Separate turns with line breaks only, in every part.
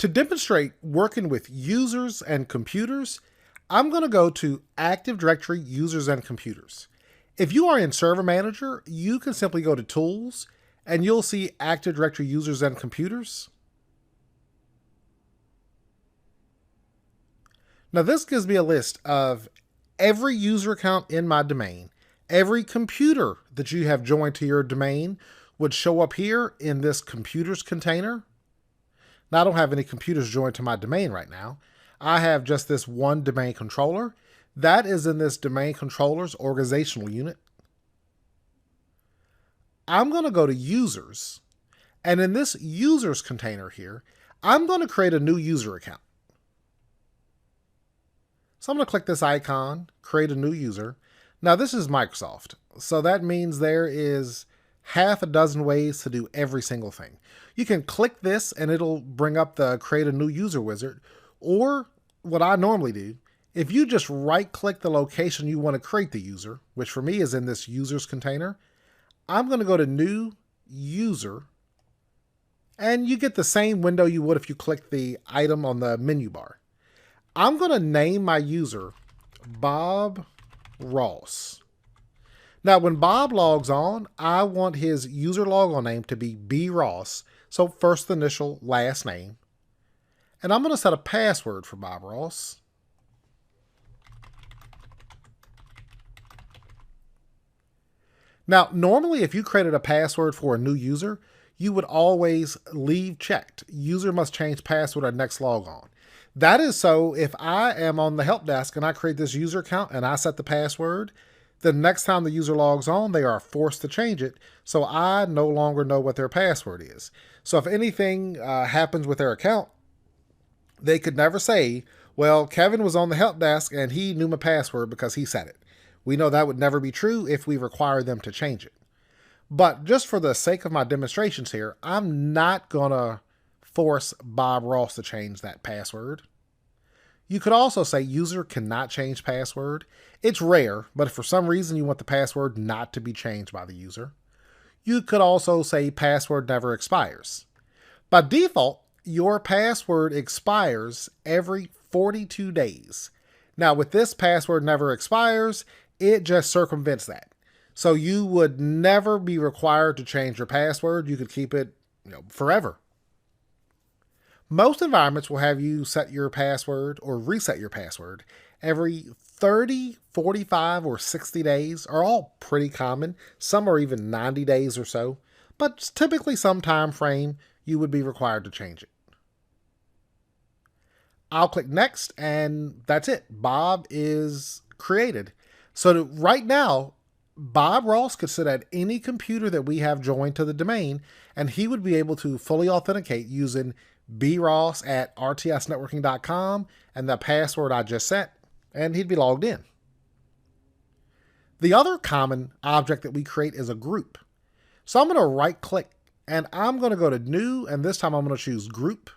To demonstrate working with users and computers, I'm going to go to Active Directory Users and Computers. If you are in Server Manager, you can simply go to Tools and you'll see Active Directory Users and Computers. Now this gives me a list of every user account in my domain. Every computer that you have joined to your domain would show up here in this computers container. Now I don't have any computers joined to my domain right now. I have just this one domain controller. That is in this domain controller's organizational unit. I'm going to go to users, and in this users container here, I'm going to create a new user account. So I'm going to click this icon, create a new user. Now this is Microsoft, so that means there is half a dozen ways to do every single thing. You can click this and it'll bring up the create a new user wizard, or what I normally do, if you just right click the location you want to create the user, which for me is in this users container, I'm going to go to new user, and you get the same window you would if you clicked the item on the menu bar. I'm going to name my user Bob Ross. Now, when Bob logs on, I want his user logon name to be B Ross. So first initial, last name. And I'm going to set a password for Bob Ross. Now, normally if you created a password for a new user, you would always leave checked. User must change password at next logon. That is so if I am on the help desk and I create this user account and I set the password, the next time the user logs on, they are forced to change it, so I no longer know what their password is. So if anything happens with their account, they could never say, well, Kevin was on the help desk and he knew my password because he said it. We know that would never be true if we require them to change it. But just for the sake of my demonstrations here, I'm not going to force Bob Ross to change that password. You could also say user cannot change password. It's rare, but if for some reason you want the password not to be changed by the user. You could also say password never expires. By default, your password expires every 42 days. Now with this password never expires, it just circumvents that. So you would never be required to change your password. You could keep it, forever. Most environments will have you set your password or reset your password every 30, 45, or 60 days are all pretty common. Some are even 90 days or so, but typically some time frame you would be required to change it. I'll click next and that's it. Bob is created. So right now, Bob Ross could sit at any computer that we have joined to the domain and he would be able to fully authenticate using bross@rtsnetworking.com and the password I just set, and he'd be logged in. The other common object that we create is a group. So I'm going to right click and I'm going to go to new, and this time I'm going to choose group.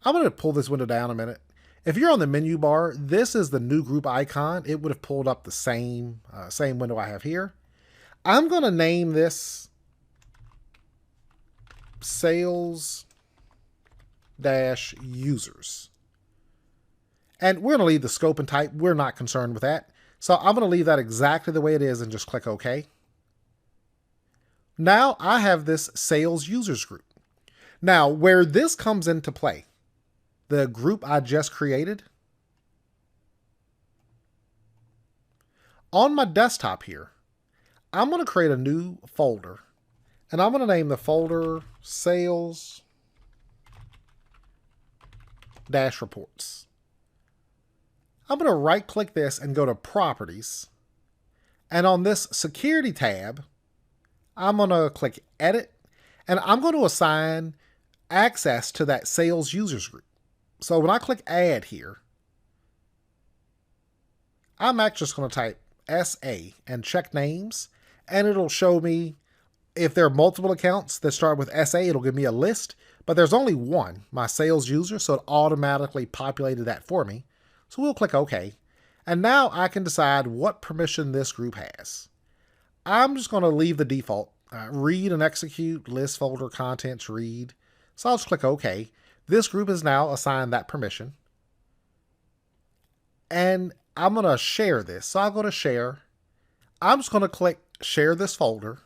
I'm going to pull this window down a minute. If you're on the menu bar, this is the new group icon. It would have pulled up the same window I have here. I'm going to name this sales-users. And we're going to leave the scope and type. We're not concerned with that. So I'm going to leave that exactly the way it is and just click OK. Now I have this sales users group. Now where this comes into play, the group I just created, on my desktop here, I'm going to create a new folder. And I'm going to name the folder Sales-Reports. I'm going to right click this and go to Properties. And on this Security tab, I'm going to click Edit. And I'm going to assign access to that Sales Users group. So when I click Add here, I'm actually just going to type SA and check names. And it'll show me if there are multiple accounts that start with SA, it'll give me a list, but there's only one, my sales user, so it automatically populated that for me. So we'll click OK. And now I can decide what permission this group has. I'm just going to leave the default, read and execute, list folder contents, read. So I'll just click OK. This group is now assigned that permission. And I'm going to share this. So I'll go to share. I'm just going to click share this folder.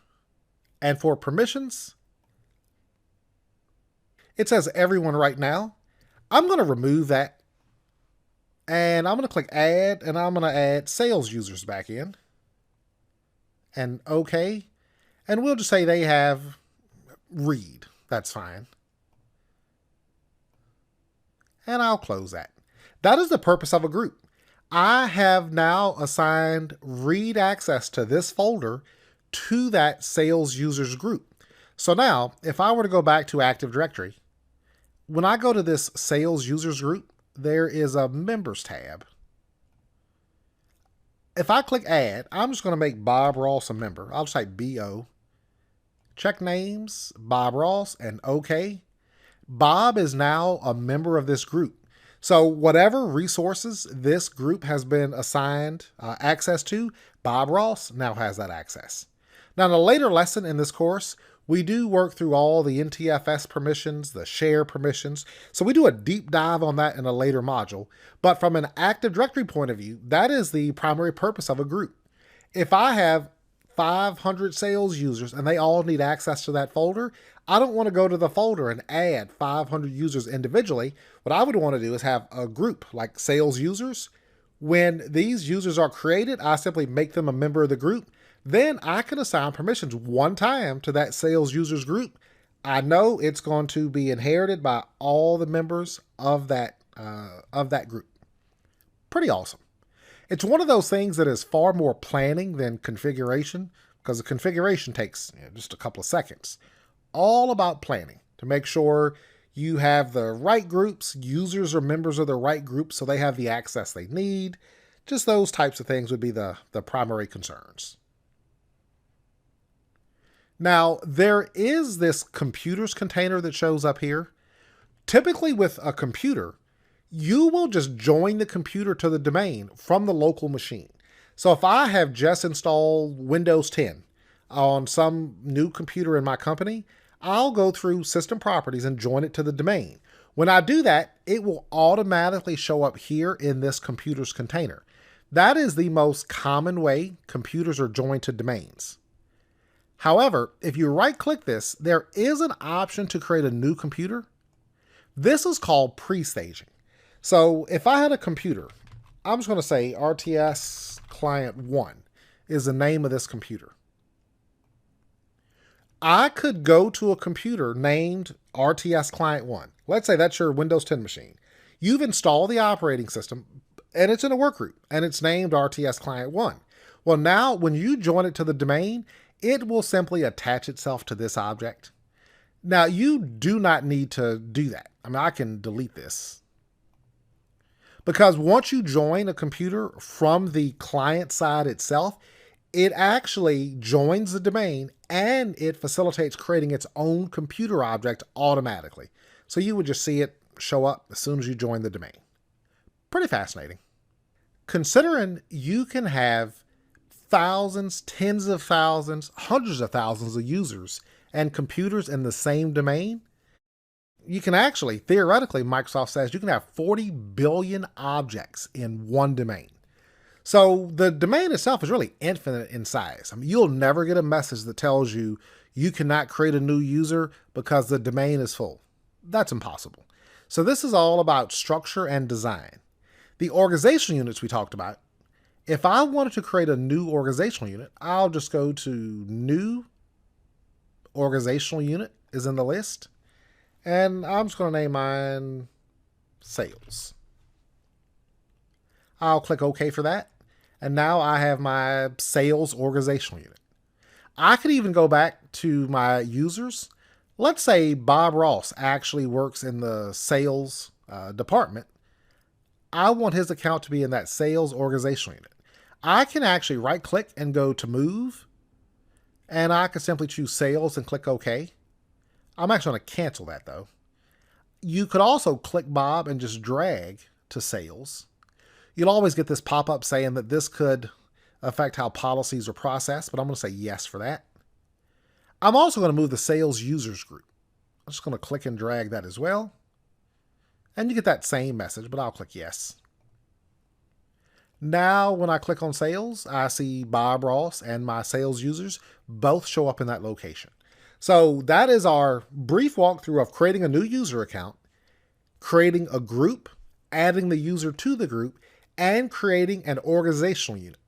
And for permissions, it says everyone right now. I'm going to remove that. And I'm going to click add, and I'm going to add sales users back in. And OK. And we'll just say they have read. That's fine. And I'll close that. That is the purpose of a group. I have now assigned read access to this folder to that sales users group. So now, if I were to go back to Active Directory, when I go to this sales users group, there is a members tab. If I click add, I'm just going to make Bob Ross a member. I'll just type BO. Check names, Bob Ross, and OK. Bob is now a member of this group. So whatever resources this group has been assigned access to, Bob Ross now has that access. Now in a later lesson in this course, we do work through all the NTFS permissions, the share permissions. So we do a deep dive on that in a later module. But from an Active Directory point of view, that is the primary purpose of a group. If I have 500 sales users and they all need access to that folder, I don't want to go to the folder and add 500 users individually. What I would want to do is have a group like sales users. When these users are created, I simply make them a member of the group. Then I can assign permissions one time to that sales users group. I know it's going to be inherited by all the members of that group. Pretty awesome. It's one of those things that is far more planning than configuration, because the configuration takes just a couple of seconds. All about planning to make sure you have the right groups, users or members of the right group so they have the access they need. Just those types of things would be the primary concerns. Now, there is this computers container that shows up here. Typically with a computer, you will just join the computer to the domain from the local machine. So if I have just installed Windows 10 on some new computer in my company, I'll go through System Properties and join it to the domain. When I do that, it will automatically show up here in this computers container. That is the most common way computers are joined to domains. However, if you right-click this, there is an option to create a new computer. This is called pre-staging. So if I had a computer, I'm just going to say RTS Client 1 is the name of this computer. I could go to a computer named RTS Client 1. Let's say that's your Windows 10 machine. You've installed the operating system, and it's in a workgroup, and it's named RTS Client 1. Well, now when you join it to the domain, it will simply attach itself to this object. Now, you do not need to do that. I mean, I can delete this. Because once you join a computer from the client side itself, it actually joins the domain and it facilitates creating its own computer object automatically. So you would just see it show up as soon as you join the domain. Pretty fascinating. Considering you can have thousands, tens of thousands, hundreds of thousands of users and computers in the same domain, you can actually, theoretically, Microsoft says you can have 40 billion objects in one domain. So the domain itself is really infinite in size. I mean, you'll never get a message that tells you you cannot create a new user because the domain is full. That's impossible. So this is all about structure and design. The organizational units we talked about, if I wanted to create a new organizational unit, I'll just go to New Organizational Unit is in the list. And I'm just going to name mine Sales. I'll click OK for that. And now I have my Sales Organizational Unit. I could even go back to my users. Let's say Bob Ross actually works in the sales department. I want his account to be in that Sales Organizational Unit. I can actually right click and go to Move. And I can simply choose Sales and click OK. I'm actually going to cancel that though. You could also click Bob and just drag to Sales. You'll always get this pop-up saying that this could affect how policies are processed, but I'm going to say yes for that. I'm also going to move the Sales Users group. I'm just going to click and drag that as well. And you get that same message, but I'll click yes. Now, when I click on sales, I see Bob Ross and my sales users both show up in that location. So that is our brief walkthrough of creating a new user account, creating a group, adding the user to the group, and creating an organizational unit.